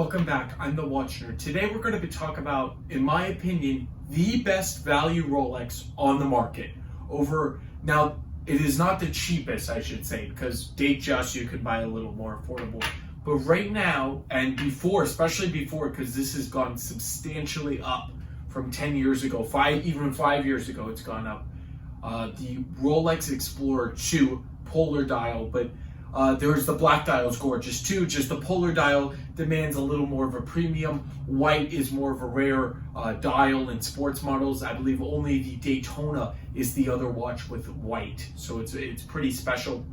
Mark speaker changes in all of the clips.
Speaker 1: Welcome back. I'm the Watch Nerd. Today we're going to be talking about, in my opinion, the best value Rolex on the market. Now, it is not the cheapest, I should say, because Datejust you could buy a little more affordable. But right now, and before, especially before, because this has gone substantially up from 10 years ago, even 5 years ago, it's gone up. The Rolex Explorer 2 polar dial, but there's the black dial is gorgeous too. Just the polar dial demands a little more of a premium. White is more of a rare dial in sports models. I believe only the Daytona is the other watch with white, so it's pretty special.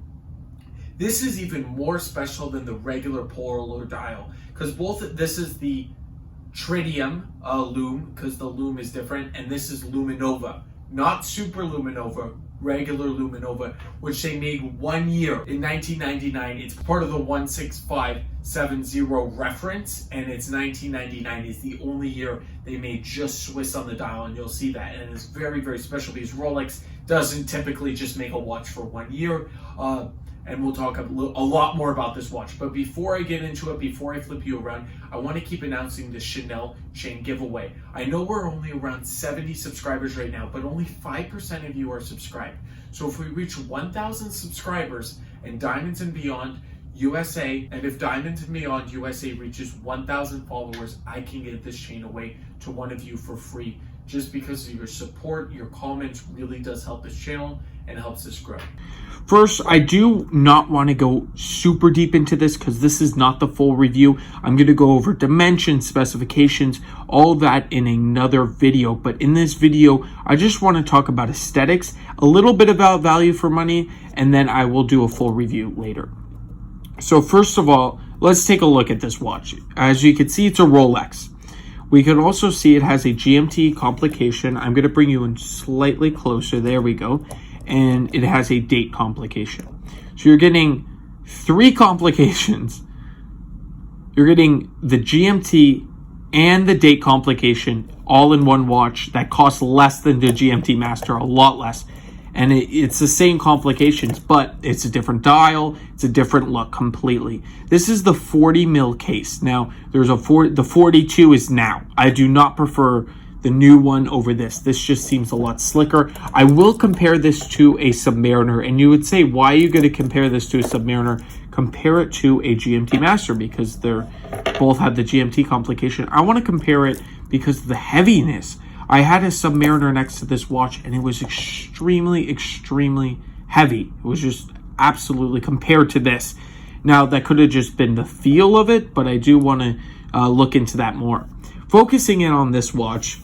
Speaker 1: This is even more special than the regular polar dial because this is the tritium lume, because the lume is different, and this is luminova, not super luminova, regular luminova, which they made 1 year in 1999. It's part of the 16570 reference, and it's 1999 is the only year they made just Swiss on the dial, and you'll see that. And it's very, very special because Rolex doesn't typically just make a watch for 1 year. And we'll talk a lot more about this watch. But before I get into it, before I flip you around, I want to keep announcing the Chanel chain giveaway. I know we're only around 70 subscribers right now, but only 5% of you are subscribed. So if we reach 1,000 subscribers and Diamonds and Beyond USA, and if Diamonds and Beyond USA reaches 1,000 followers, I can get this chain away to one of you for free. Just because of your support, your comments really does help this channel and helps us grow.
Speaker 2: First, I do not want to go super deep into this because this is not the full review. I'm going to go over dimensions, specifications, all that in another video. But in this video, I just want to talk about aesthetics, a little bit about value for money, and then I will do a full review later. So first of all, let's take a look at this watch. As you can see, it's a Rolex. We can also see it has a GMT complication. I'm going to bring you in slightly closer. There we go. And it has a date complication. So you're getting 3 complications. You're getting the GMT and the date complication all in one watch that costs less than the GMT Master, a lot less. And it's the same complications, but it's a different dial. It's a different look completely. This is the 40 mil case. Now, the 42 is now. I do not prefer the new one over this. This just seems a lot slicker. I will compare this to a Submariner, and you would say, why are you going to compare this to a Submariner? Compare it to a GMT Master because they're both have the GMT complication. I want to compare it because of the heaviness. I had a Submariner next to this watch, and it was extremely, extremely heavy. It was just absolutely compared to this. Now, that could have just been the feel of it, but I do want to look into that more. Focusing in on this watch,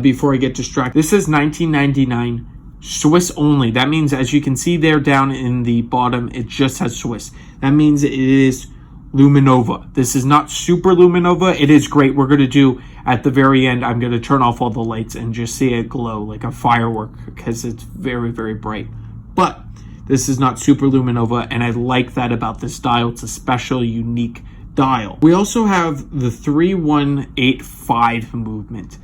Speaker 2: before I get distracted, this is 1999 Swiss only. That means, as you can see there down in the bottom, it just has Swiss. That means it is luminova. This is not super luminova. It is great. We're going to do, at the very end, I'm going to turn off all the lights and just see it glow like a firework because it's very, very bright. But this is not super luminova, and I like that about this dial. It's a special, unique dial. We also have the 3185 movement.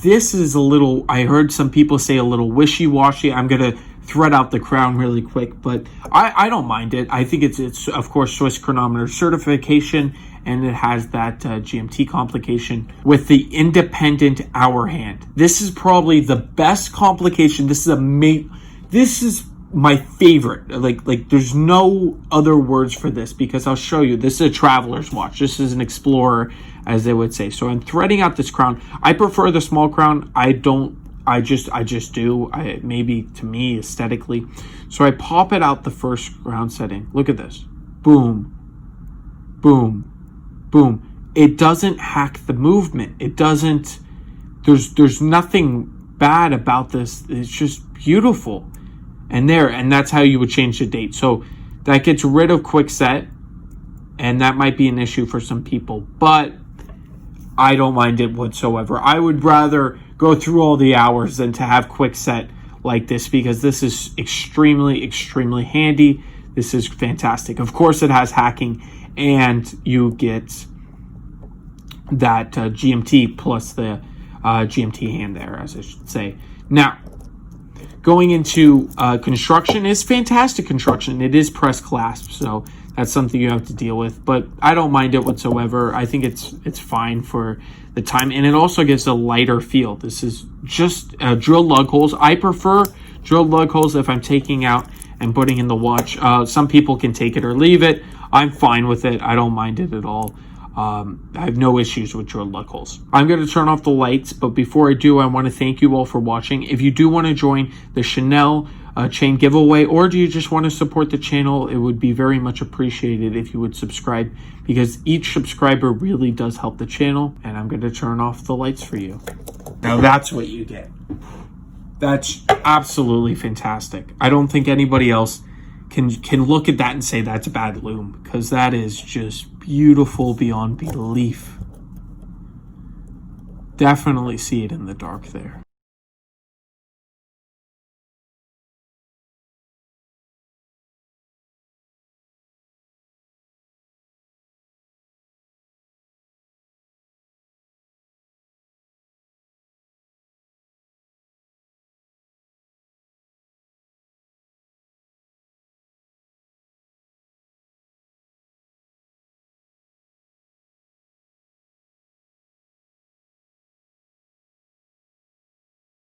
Speaker 2: This is a little, I heard some people say a little wishy-washy. I'm going to thread out the crown really quick, but I don't mind it. I think it's of course Swiss chronometer certification, and it has that GMT complication with the independent hour hand. This is probably the best complication. This is my favorite. Like there's no other words for this because I'll show you. This is a traveler's watch. This is an explorer, as they would say. So I'm threading out this crown. I prefer the small crown. I just do. Maybe to me aesthetically. So I pop it out the first round setting. Look at this. Boom, boom, boom. It doesn't hack the movement. It doesn't. There's nothing bad about this. It's just beautiful. And that's how you would change the date. So that gets rid of quick set, and that might be an issue for some people, but I don't mind it whatsoever. I would rather go through all the hours than to have quick set like this because this is extremely, extremely handy. This is fantastic. Of course, it has hacking, and you get that GMT plus the GMT hand there, as I should say. Now, going into construction is fantastic construction. It is press clasp, so that's something you have to deal with. But I don't mind it whatsoever. I think it's fine for the time, and it also gives a lighter feel. This is just drilled lug holes. I prefer drilled lug holes if I'm taking out and putting in the watch. Some people can take it or leave it. I'm fine with it. I don't mind it at all. I have no issues with drilled lug holes. I'm going to turn off the lights, but before I do, I want to thank you all for watching. If you do want to join the Chanel chain giveaway, or do you just want to support the channel, it would be very much appreciated if you would subscribe, because each subscriber really does help the channel. And I'm going to turn off the lights for you. Now that's what you get. That's absolutely fantastic. I don't think anybody else can look at that and say that's a bad lume, because that is just beautiful beyond belief. Definitely see it in the dark there.